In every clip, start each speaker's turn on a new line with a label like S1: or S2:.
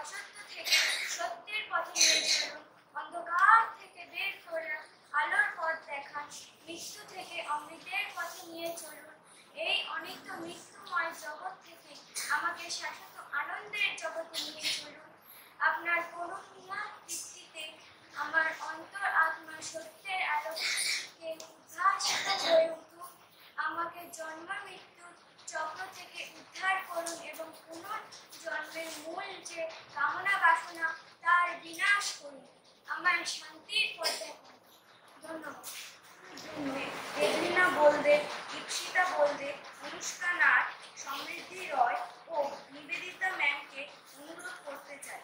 S1: অসত্য থেকে সত্যের পথে নিয়ে চলুন, অন্ধকার থেকে বের করে আলোর পথ দেখান, মৃত্যু থেকে অমৃতের পথে নিয়ে চলুন। এই অনিত্য মৃত্যুময় জগৎ থেকে আমাকে শাশ্বত আনন্দের জগতে নিয়ে চলুন। আপনার করুণা দৃষ্টিতে আমার অন্তর আত্মা সত্যের আলোকে উদ্ভাসিত হয়ে উঠুক। আমাকে জন্ম মৃত্যুর চক্র থেকে উদ্ধার করুন এবং পুনর্জন্মের মূল যে কামনা বাসনা তার বিনাশ করুন। আমার শান্তির পথ দেখান। ধন্যবাদ। এডরিনা বোলদে, দীক্ষিতা বোলদে, অনুষ্কা নাথ, সমৃদ্ধি রয় ও নিবেদিতা ম্যামকে অনুরোধ করতে চাই।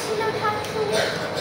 S2: ছিল ঠাকুর